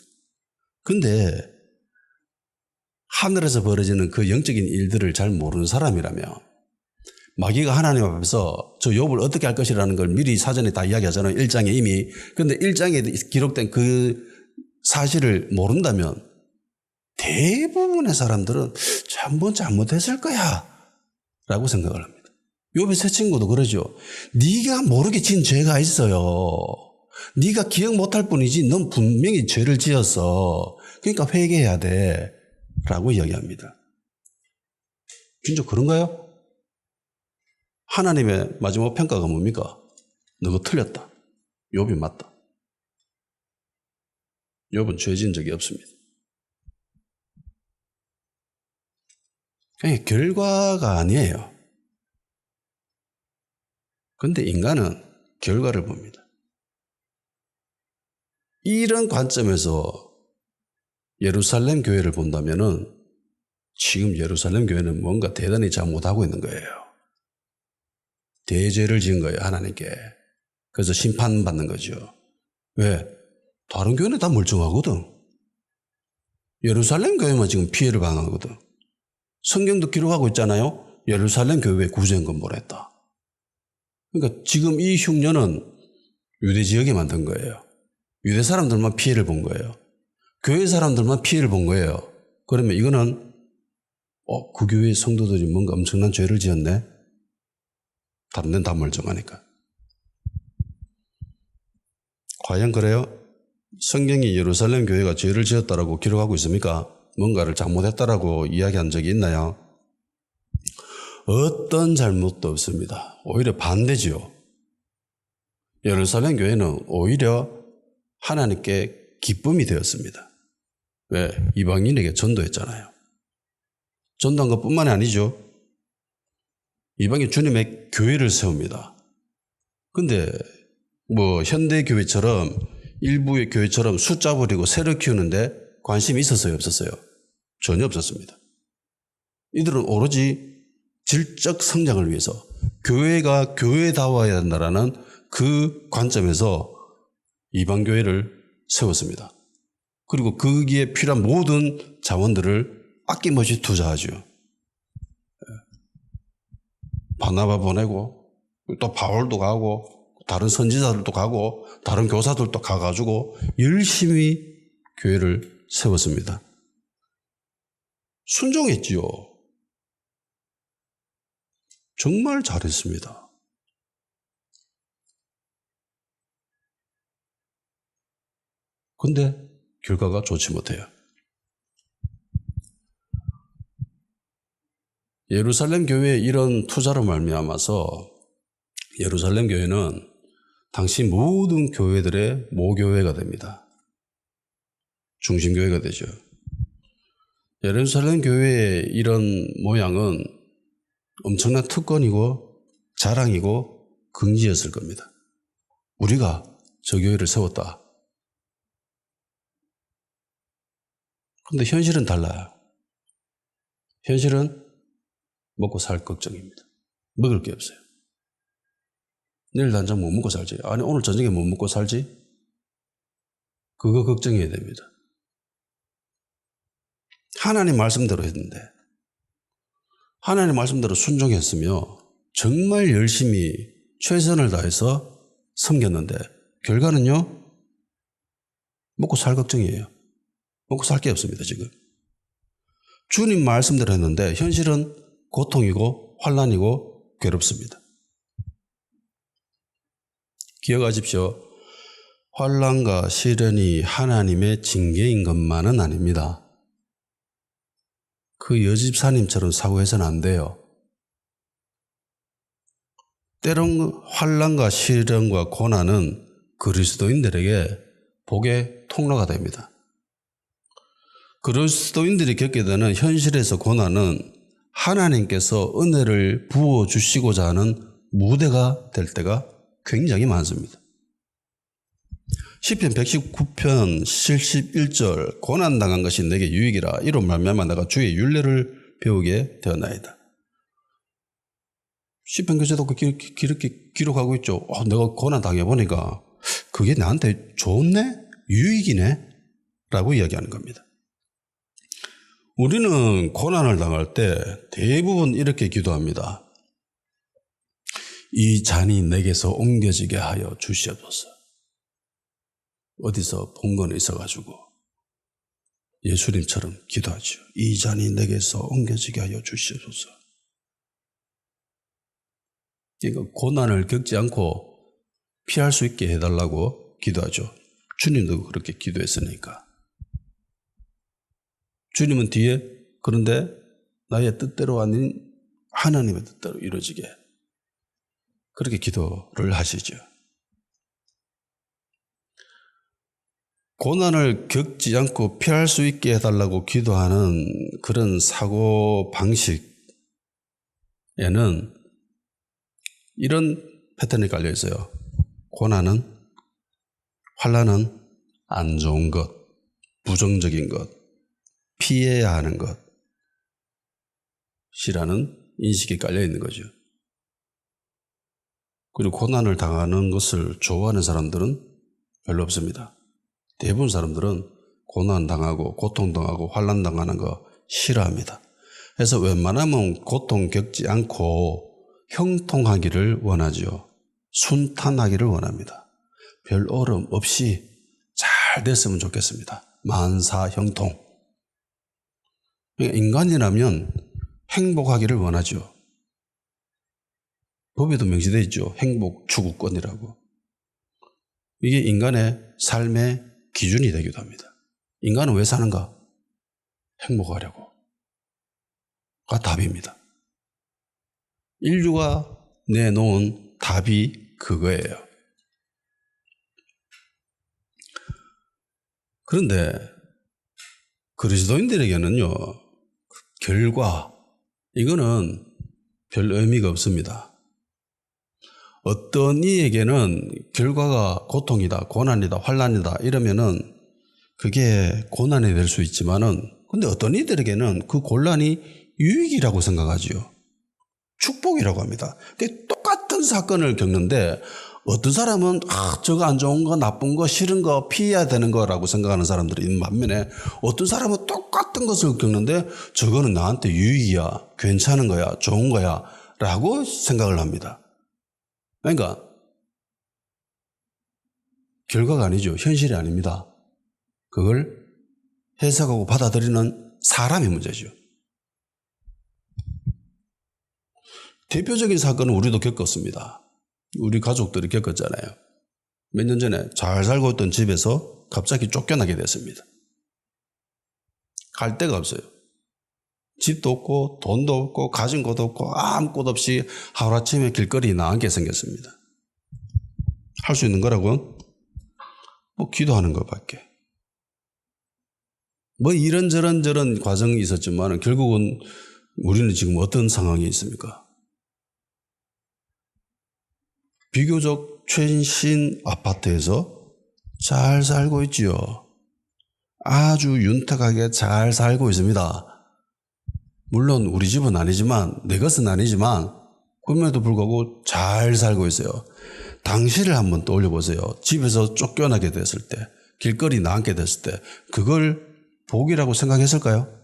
근데 하늘에서 벌어지는 그 영적인 일들을 잘 모르는 사람이라면 마귀가 하나님 앞에서 저 욥을 어떻게 할 것이라는 걸 미리 사전에 다 이야기하잖아요. 1장에 이미. 근데 1장에 기록된 그 사실을 모른다면 대부분의 사람들은 한번 잘못했을 거야 라고 생각을 합니다. 욥의 세 친구도 그러죠. 네가 모르게 진 죄가 있어요. 네가 기억 못할 뿐이지 넌 분명히 죄를 지었어. 그러니까 회개해야 돼 라고 이야기합니다. 진짜 그런가요? 하나님의 마지막 평가가 뭡니까? 너가 틀렸다. 욥이 맞다. 욥은 죄 지은 적이 없습니다. 그게 결과가 아니에요. 그런데 인간은 결과를 봅니다. 이런 관점에서 예루살렘 교회를 본다면은 지금 예루살렘 교회는 뭔가 대단히 잘못하고 있는 거예요. 대죄를 지은 거예요, 하나님께. 그래서 심판받는 거죠. 왜? 다른 교회는 다 멀쩡하거든. 예루살렘 교회만 지금 피해를 당하거든. 성경도 기록하고 있잖아요. 예루살렘 교회에 구제한 건 뭐랬다. 그러니까 지금 이 흉년은 유대 지역에 만든 거예요. 유대 사람들만 피해를 본 거예요. 교회 사람들만 피해를 본 거예요. 그러면 이거는 그 교회 성도들이 뭔가 엄청난 죄를 지었네. 다른 데는 다 멀쩡하니까. 과연 그래요? 성경이 예루살렘 교회가 죄를 지었다라고 기록하고 있습니까? 뭔가를 잘못했다라고 이야기한 적이 있나요? 어떤 잘못도 없습니다. 오히려 반대지요. 예루살렘 교회는 오히려 하나님께 기쁨이 되었습니다. 왜? 이방인에게 전도했잖아요. 전도한 것뿐만이 아니죠. 이방인 주님의 교회를 세웁니다. 근데 뭐 현대 교회처럼 일부의 교회처럼 숫자 버리고 새로 키우는데 관심이 있었어요, 없었어요? 전혀 없었습니다. 이들은 오로지 질적 성장을 위해서 교회가 교회다워야 한다라는 그 관점에서 이방교회를 세웠습니다. 그리고 거기에 필요한 모든 자원들을 아낌없이 투자하죠. 바나바 보내고 또 바울도 가고 다른 선지자들도 가고 다른 교사들도 가가지고 열심히 교회를 세웠습니다. 순종했지요. 정말 잘했습니다. 근데 결과가 좋지 못해요. 예루살렘 교회에 이런 투자로 말미암아서 예루살렘 교회는 당시 모든 교회들의 모교회가 됩니다. 중심교회가 되죠. 예루살렘 교회의 이런 모양은 엄청난 특권이고 자랑이고 긍지였을 겁니다. 우리가 저 교회를 세웠다. 그런데 현실은 달라요. 현실은 먹고 살 걱정입니다. 먹을 게 없어요. 내일 당장 뭐 먹고 살지? 아니 오늘 저녁에 뭐 먹고 살지? 그거 걱정해야 됩니다. 하나님 말씀대로 했는데 하나님 말씀대로 순종했으며 정말 열심히 최선을 다해서 섬겼는데 결과는요? 먹고 살 걱정이에요. 먹고 살 게 없습니다, 지금. 주님 말씀대로 했는데 현실은 고통이고 환난이고 괴롭습니다. 기억하십시오. 환난과 시련이 하나님의 징계인 것만은 아닙니다. 그 여집사님처럼 사고해서는 안 돼요. 때론 환난과 시련과 고난은 그리스도인들에게 복의 통로가 됩니다. 그리스도인들이 겪게 되는 현실에서 고난은 하나님께서 은혜를 부어주시고자 하는 무대가 될 때가 굉장히 많습니다. 시편 119편 71절 고난당한 것이 내게 유익이라 이로 말미암아 내가 주의 율례를 배우게 되었나이다. 시편 교재도 그렇게 기록하고 있죠. 내가 고난 당해보니까 그게 나한테 좋네? 유익이네? 라고 이야기하는 겁니다. 우리는 고난을 당할 때 대부분 이렇게 기도합니다. 이 잔이 내게서 옮겨지게 하여 주시옵소서. 어디서 본 건 있어가지고 예수님처럼 기도하죠. 이 잔이 내게서 옮겨지게 하여 주시옵소서. 그러니까 고난을 겪지 않고 피할 수 있게 해달라고 기도하죠. 주님도 그렇게 기도했으니까. 주님은 뒤에 그런데 나의 뜻대로 아닌 하나님의 뜻대로 이루어지게 그렇게 기도를 하시죠. 고난을 겪지 않고 피할 수 있게 해달라고 기도하는 그런 사고 방식에는 이런 패턴이 깔려 있어요. 고난은, 환난은 안 좋은 것, 부정적인 것, 피해야 하는 것이라는 인식이 깔려 있는 거죠. 그리고 고난을 당하는 것을 좋아하는 사람들은 별로 없습니다. 대부분 사람들은 고난 당하고 고통 당하고 환난 당하는 거 싫어합니다. 그래서 웬만하면 고통 겪지 않고 형통하기를 원하죠. 순탄하기를 원합니다. 별 어려움 없이 잘 됐으면 좋겠습니다. 만사형통. 인간이라면 행복하기를 원하죠. 법에도 명시되어 있죠. 행복 추구권이라고. 이게 인간의 삶의 기준이 되기도 합니다. 인간은 왜 사는가? 행복하려고. 가 답입니다. 인류가 내놓은 답이 그거예요. 그런데 그리스도인들에게는요, 결과, 이거는 별 의미가 없습니다. 어떤 이에게는 결과가 고통이다, 고난이다, 환난이다 이러면은 그게 고난이 될 수 있지만은 근데 어떤 이들에게는 그 곤란이 유익이라고 생각하지요. 축복이라고 합니다. 똑같은 사건을 겪는데 어떤 사람은 저거 안 좋은 거, 나쁜 거, 싫은 거, 피해야 되는 거라고 생각하는 사람들이 있는 반면에 어떤 사람은 똑같은 것을 겪는데 저거는 나한테 유익이야, 괜찮은 거야, 좋은 거야 라고 생각을 합니다. 그러니까 결과가 아니죠. 현실이 아닙니다. 그걸 해석하고 받아들이는 사람의 문제죠. 대표적인 사건은 우리도 겪었습니다. 우리 가족들이 겪었잖아요. 몇 년 전에 잘 살고 있던 집에서 갑자기 쫓겨나게 됐습니다. 갈 데가 없어요. 집도 없고 돈도 없고 가진 것도 없고 아무것도 없이 하루아침에 길거리에 나앉게 생겼습니다. 할 수 있는 거라고는 기도하는 것밖에. 이런저런 과정이 있었지만 결국은 우리는 지금 어떤 상황에 있습니까? 비교적 최신 아파트에서 잘 살고 있지요. 아주 윤택하게 잘 살고 있습니다. 물론 우리 집은 아니지만 내 것은 아니지만 그럼에도 불구하고 잘 살고 있어요. 당시를 한번 떠올려 보세요. 집에서 쫓겨나게 됐을 때, 길거리 나앉게 됐을 때 그걸 복이라고 생각했을까요?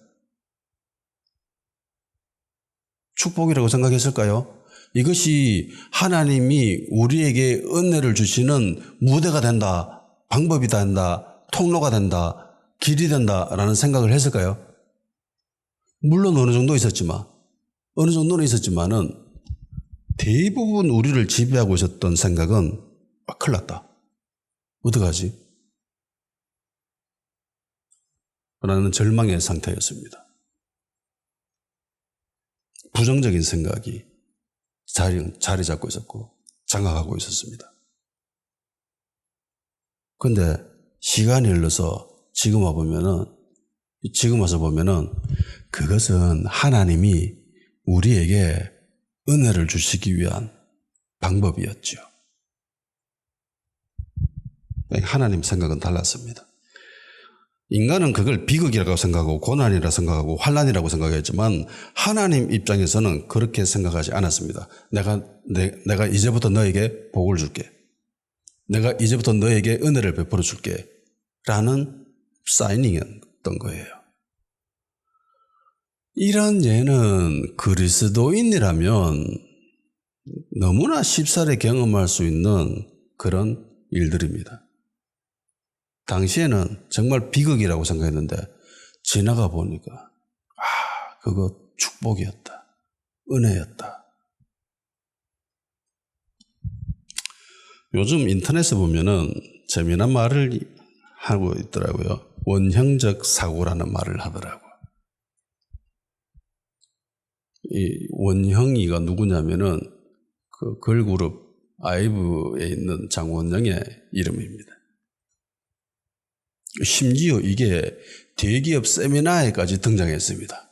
축복이라고 생각했을까요? 이것이 하나님이 우리에게 은혜를 주시는 무대가 된다, 방법이 된다, 통로가 된다, 길이 된다라는 생각을 했을까요? 물론 어느 정도는 있었지만은 대부분 우리를 지배하고 있었던 생각은 큰일 났다. 어떡하지? 라는 절망의 상태였습니다. 부정적인 생각이 자리 잡고 있었고 장악하고 있었습니다. 그런데 시간이 흘러서 지금 와서 보면은 그것은 하나님이 우리에게 은혜를 주시기 위한 방법이었죠. 하나님 생각은 달랐습니다. 인간은 그걸 비극이라고 생각하고 고난이라고 생각하고 환난이라고 생각했지만 하나님 입장에서는 그렇게 생각하지 않았습니다. 내가 이제부터 너에게 복을 줄게. 내가 이제부터 너에게 은혜를 베풀어 줄게. 라는 사이닝이었던 거예요. 이런 예는 그리스도인이라면 너무나 쉽사리 경험할 수 있는 그런 일들입니다. 당시에는 정말 비극이라고 생각했는데 지나가 보니까 그거 축복이었다. 은혜였다. 요즘 인터넷에 보면은 재미난 말을 하고 있더라고요. 원형적 사고라는 말을 하더라고요. 이 원형이가 누구냐면은 그 걸그룹 아이브에 있는 장원영의 이름입니다. 심지어 이게 대기업 세미나에까지 등장했습니다.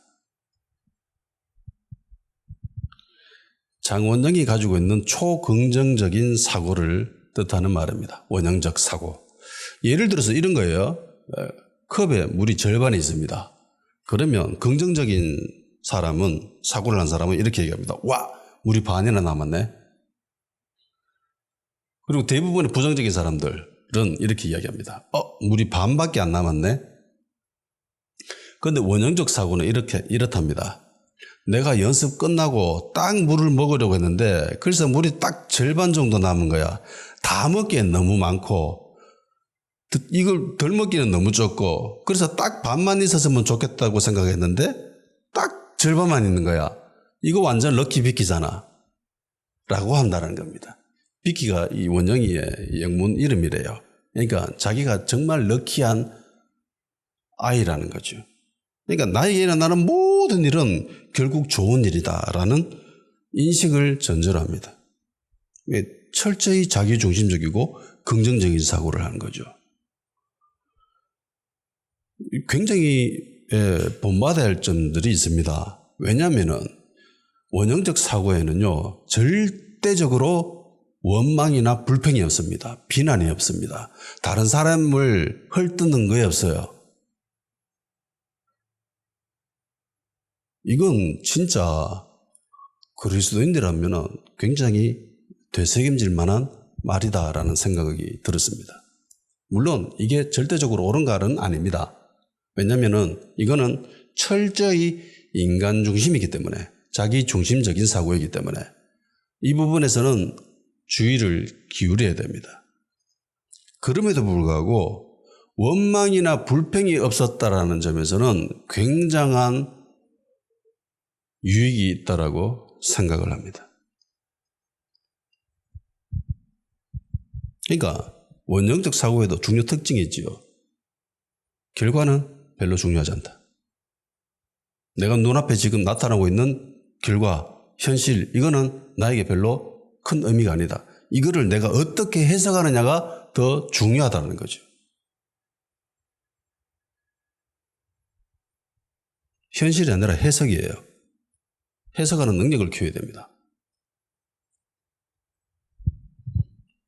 장원영이 가지고 있는 초긍정적인 사고를 뜻하는 말입니다. 원형적 사고. 예를 들어서 이런 거예요. 컵에 물이 절반이 있습니다. 그러면 긍정적인 사고를 한 사람은 이렇게 얘기합니다. 와, 물이 반이나 남았네. 그리고 대부분의 부정적인 사람들은 이렇게 이야기합니다. 물이 반밖에 안 남았네. 그런데 원형적 사고는 이렇답니다. 내가 연습 끝나고 딱 물을 먹으려고 했는데 그래서 물이 딱 절반 정도 남은 거야. 다 먹기엔 너무 많고 이걸 덜 먹기는 너무 적고 그래서 딱 반만 있었으면 좋겠다고 생각했는데 딱 절반만 있는 거야. 이거 완전 럭키 비키잖아. 라고 한다는 겁니다. 비키가 이 원영이의 영문 이름이래요. 그러니까 자기가 정말 럭키한 아이라는 거죠. 그러니까 나에게 일어나는 모든 일은 결국 좋은 일이다라는 인식을 전제로 합니다. 철저히 자기중심적이고 긍정적인 사고를 하는 거죠. 굉장히 본받아야 할 점들이 있습니다. 왜냐하면은 원형적 사고에는요, 절대적으로 원망이나 불평이 없습니다. 비난이 없습니다. 다른 사람을 헐뜯는 거에 없어요. 이건 진짜 그리스도인들이라면 굉장히 되새김질 만한 말이다라는 생각이 들었습니다. 물론 이게 절대적으로 옳은 말은 아닙니다. 왜냐하면 이거는 철저히 인간 중심이기 때문에, 자기 중심적인 사고이기 때문에 이 부분에서는 주의를 기울여야 됩니다. 그럼에도 불구하고 원망이나 불평이 없었다라는 점에서는 굉장한 유익이 있다라고 생각을 합니다. 그러니까 원형적 사고에도 중요 특징이 있지요. 결과는 별로 중요하지 않다. 내가 눈앞에 지금 나타나고 있는 결과, 현실, 이거는 나에게 별로 큰 의미가 아니다. 이거를 내가 어떻게 해석하느냐가 더 중요하다는 거죠. 현실이 아니라 해석이에요. 해석하는 능력을 키워야 됩니다.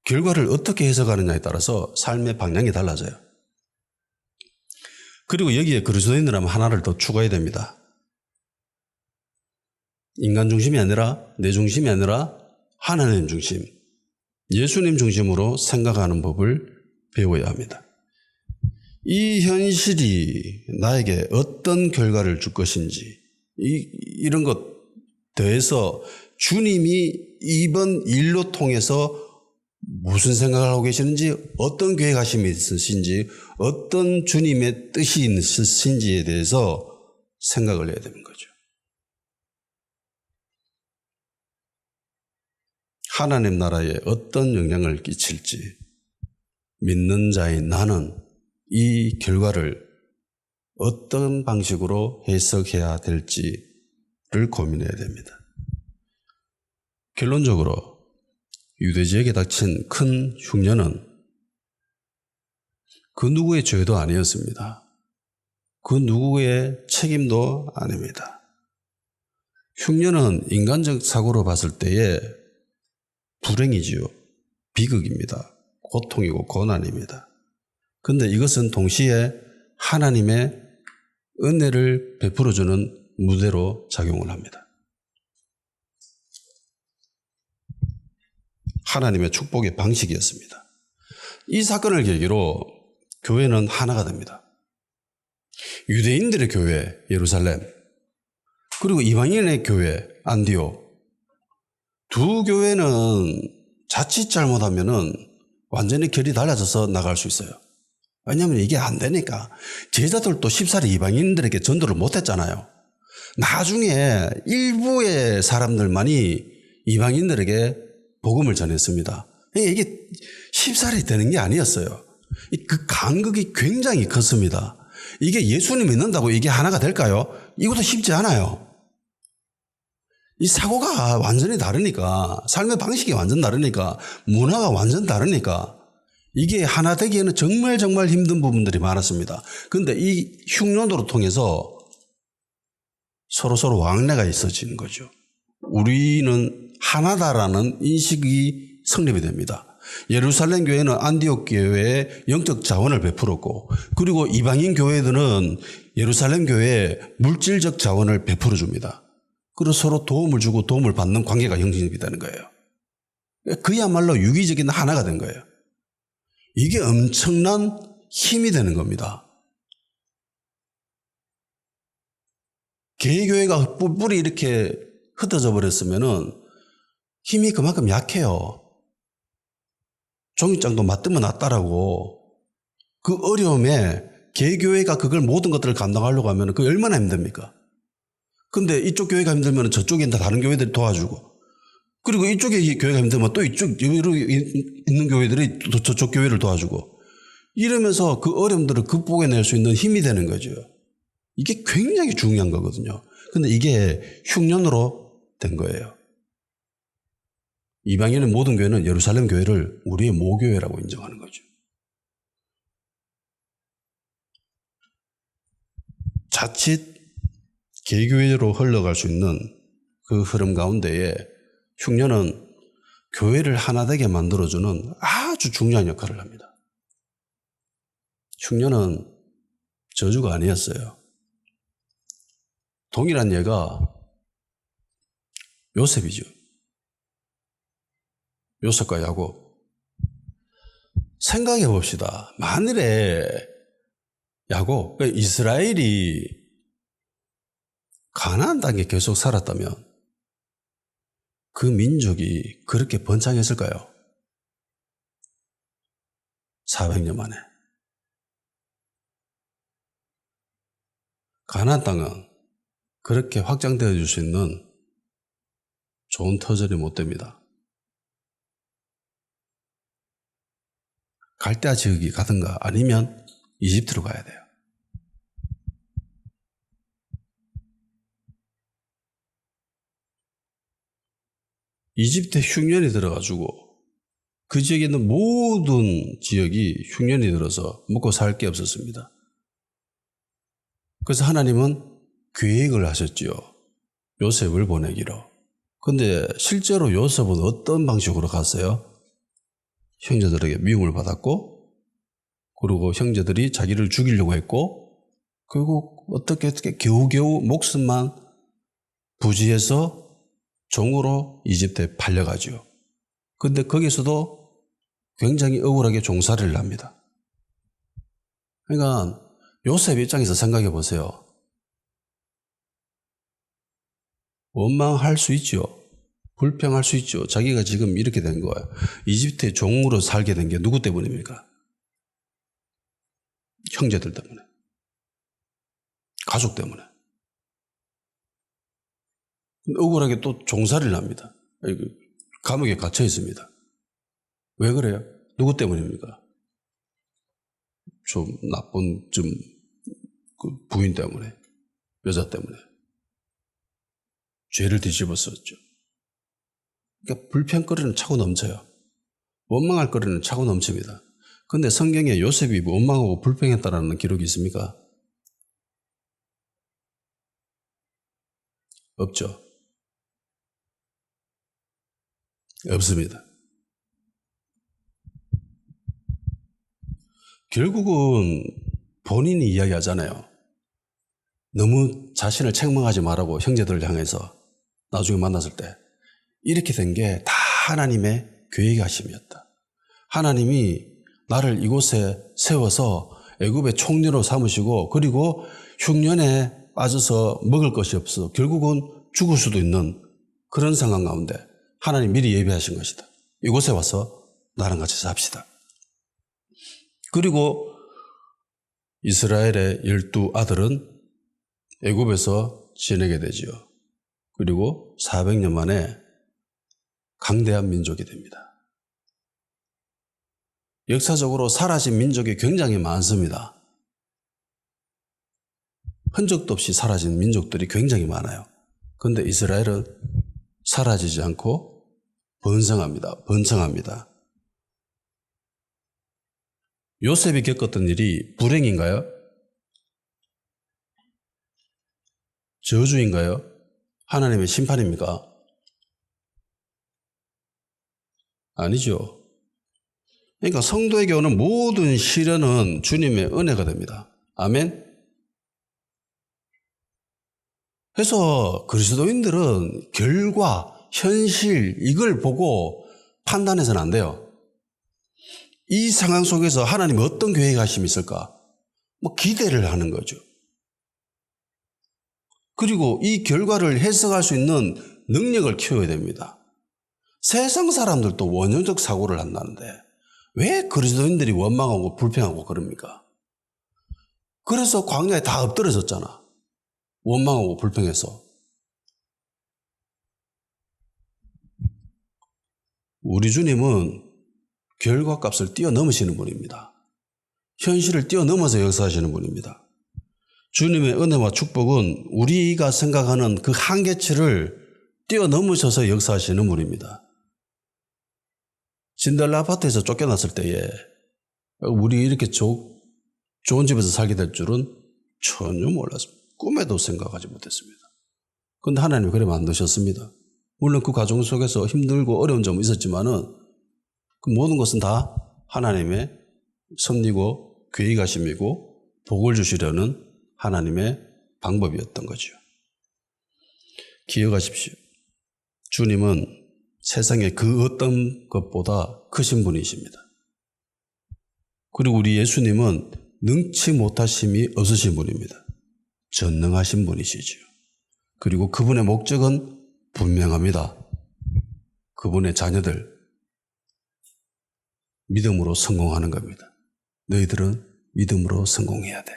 결과를 어떻게 해석하느냐에 따라서 삶의 방향이 달라져요. 그리고 여기에 그리스도인이라면 하나를 더 추가해야 됩니다. 인간 중심이 아니라, 내 중심이 아니라 하나님 중심, 예수님 중심으로 생각하는 법을 배워야 합니다. 이 현실이 나에게 어떤 결과를 줄 것인지, 이런 것 더해서 주님이 이번 일로 통해서 무슨 생각을 하고 계시는지, 어떤 계획하심이 있으신지, 어떤 주님의 뜻이 있으신지에 대해서 생각을 해야 되는 거죠. 하나님 나라에 어떤 영향을 끼칠지, 믿는 자인 나는 이 결과를 어떤 방식으로 해석해야 될지를 고민해야 됩니다. 결론적으로 유대 지역에 닥친 큰 흉년은 그 누구의 죄도 아니었습니다. 그 누구의 책임도 아닙니다. 흉년은 인간적 사고로 봤을 때에 불행이지요. 비극입니다. 고통이고 고난입니다. 그런데 이것은 동시에 하나님의 은혜를 베풀어주는 무대로 작용을 합니다. 하나님의 축복의 방식이었습니다. 이 사건을 계기로 교회는 하나가 됩니다. 유대인들의 교회 예루살렘, 그리고 이방인의 교회 안디옥, 두 교회는 자칫 잘못하면은 완전히 결이 달라져서 나갈 수 있어요. 왜냐하면 이게 안 되니까. 제자들도 쉽사리 이방인들에게 전도를 못했잖아요. 나중에 일부의 사람들만이 이방인들에게 복음을 전했습니다. 이게 쉽사리 되는 게 아니었어요. 그 간극이 굉장히 컸습니다. 이게 예수님 믿는다고 이게 하나가 될까요? 이것도 쉽지 않아요. 이 사고가 완전히 다르니까, 삶의 방식이 완전 다르니까, 문화가 완전 다르니까 이게 하나 되기에는 정말 힘든 부분들이 많았습니다. 그런데 이 흉년도로 통해서 서로 왕래가 있어지는 거죠. 우리는 하나다라는 인식이 성립이 됩니다. 예루살렘 교회는 안디옥 교회에 영적 자원을 베풀었고, 그리고 이방인 교회들은 예루살렘 교회에 물질적 자원을 베풀어 줍니다. 그리고 서로 도움을 주고 도움을 받는 관계가 형성이 되는 거예요. 그야말로 유기적인 하나가 된 거예요. 이게 엄청난 힘이 되는 겁니다. 개교회가 뿔뿔이 이렇게 흩어져 버렸으면은 힘이 그만큼 약해요. 종이장도 맞들면 낫다라고. 그 어려움에 개교회가 그걸 모든 것들을 감당하려고 하면 그게 얼마나 힘듭니까? 근데 이쪽 교회가 힘들면 저쪽에 다른 교회들이 도와주고, 그리고 이쪽에 교회가 힘들면 또 이쪽 있는 교회들이 또 저쪽 교회를 도와주고, 이러면서 그 어려움들을 극복해낼 수 있는 힘이 되는 거죠. 이게 굉장히 중요한 거거든요. 근데 이게 흉년으로 된 거예요. 이방인의 모든 교회는 예루살렘 교회를 우리의 모교회라고 인정하는 거죠. 자칫 개교회로 흘러갈 수 있는 그 흐름 가운데에 흉년은 교회를 하나 되게 만들어주는 아주 중요한 역할을 합니다. 흉년은 저주가 아니었어요. 동일한 예가 요셉이죠. 요셉과 야곱. 생각해 봅시다. 만일에 야곱, 이스라엘이 가나안 땅에 계속 살았다면 그 민족이 그렇게 번창했을까요? 400년 만에. 가나안 땅은 그렇게 확장되어 줄 수 있는 좋은 터전이 못 됩니다. 갈대아 지역이 가든가 아니면 이집트로 가야 돼요. 이집트에 흉년이 들어가지고 그 지역에 있는 모든 지역이 흉년이 들어서 먹고 살 게 없었습니다. 그래서 하나님은 계획을 하셨지요. 요셉을 보내기로. 근데 실제로 요셉은 어떤 방식으로 갔어요? 형제들에게 미움을 받았고, 그리고 형제들이 자기를 죽이려고 했고, 그리고 어떻게 겨우겨우 목숨만 부지해서 종으로 이집트에 팔려가지요. 근데 거기서도 굉장히 억울하게 종살이를 합니다. 그러니까 요셉 입장에서 생각해 보세요. 원망할 수 있죠. 불평할 수 있죠. 자기가 지금 이렇게 된 거예요. 이집트의 종으로 살게 된 게 누구 때문입니까? 형제들 때문에. 가족 때문에. 억울하게 또 종살이를 합니다. 감옥에 갇혀 있습니다. 왜 그래요? 누구 때문입니까? 좀 나쁜 그 부인 때문에, 여자 때문에 죄를 뒤집었었죠. 그러니까 불평거리는 차고 넘쳐요. 원망할 거리는 차고 넘칩니다. 그런데 성경에 요셉이 원망하고 불평했다라는 기록이 있습니까? 없죠. 없습니다. 결국은 본인이 이야기하잖아요. 너무 자신을 책망하지 말라고 형제들을 향해서 나중에 만났을 때 이렇게 된 게 다 하나님의 계획하심이었다. 하나님이 나를 이곳에 세워서 애굽의 총리로 삼으시고 그리고 흉년에 빠져서 먹을 것이 없어 결국은 죽을 수도 있는 그런 상황 가운데 하나님 미리 예비하신 것이다. 이곳에 와서 나랑 같이 삽시다. 그리고 이스라엘의 12아들은 애굽에서 지내게 되지요. 그리고 400년 만에 강대한 민족이 됩니다. 역사적으로 사라진 민족이 굉장히 많습니다. 흔적도 없이 사라진 민족들이 굉장히 많아요. 그런데 이스라엘은 사라지지 않고 번성합니다. 요셉이 겪었던 일이 불행인가요? 저주인가요? 하나님의 심판입니까? 아니죠. 그러니까 성도에게 오는 모든 시련은 주님의 은혜가 됩니다. 아멘? 그래서 그리스도인들은 결과, 현실 이걸 보고 판단해서는 안 돼요. 이 상황 속에서 하나님이 어떤 계획하심이 있을까? 기대를 하는 거죠. 그리고 이 결과를 해석할 수 있는 능력을 키워야 됩니다. 세상 사람들도 원형적 사고를 한다는데 왜 그리스도인들이 원망하고 불평하고 그럽니까? 그래서 광야에 다 엎드려졌잖아. 원망하고 불평해서. 우리 주님은 결과값을 뛰어넘으시는 분입니다. 현실을 뛰어넘어서 역사하시는 분입니다. 주님의 은혜와 축복은 우리가 생각하는 그 한계치를 뛰어넘으셔서 역사하시는 분입니다. 신데렐라 아파트에서 쫓겨났을 때에 우리 이렇게 좋은 집에서 살게 될 줄은 전혀 몰랐습니다. 꿈에도 생각하지 못했습니다. 그런데 하나님이 그래 만드셨습니다. 물론 그 과정 속에서 힘들고 어려운 점은 있었지만은 그 모든 것은 다 하나님의 섭리고 계획하심이고 복을 주시려는 하나님의 방법이었던 거죠. 기억하십시오. 주님은 세상의 그 어떤 것보다 크신 분이십니다. 그리고 우리 예수님은 능치 못하심이 없으신 분입니다. 전능하신 분이시죠. 그리고 그분의 목적은 분명합니다. 그분의 자녀들 믿음으로 성공하는 겁니다. 너희들은 믿음으로 성공해야 돼.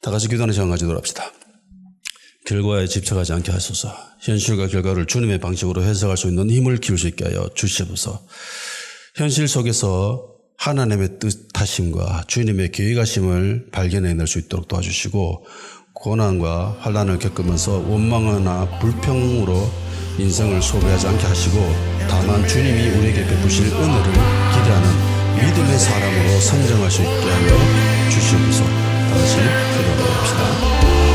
다 같이 기도하는 시간 가지도록 합시다. 결과에 집착하지 않게 하소서. 현실과 결과를 주님의 방식으로 해석할 수 있는 힘을 키울 수 있게 하여 주시옵소서. 현실 속에서 하나님의 뜻하심과 주님의 계획하심을 발견해낼 수 있도록 도와주시고, 고난과 환난을 겪으면서 원망이나 불평으로 인생을 소비하지 않게 하시고, 다만 주님이 우리에게 베푸실 은혜를 기대하는 믿음의 사람으로 성장할 수 있게 하여 주시옵소서. 다시 기도합시다.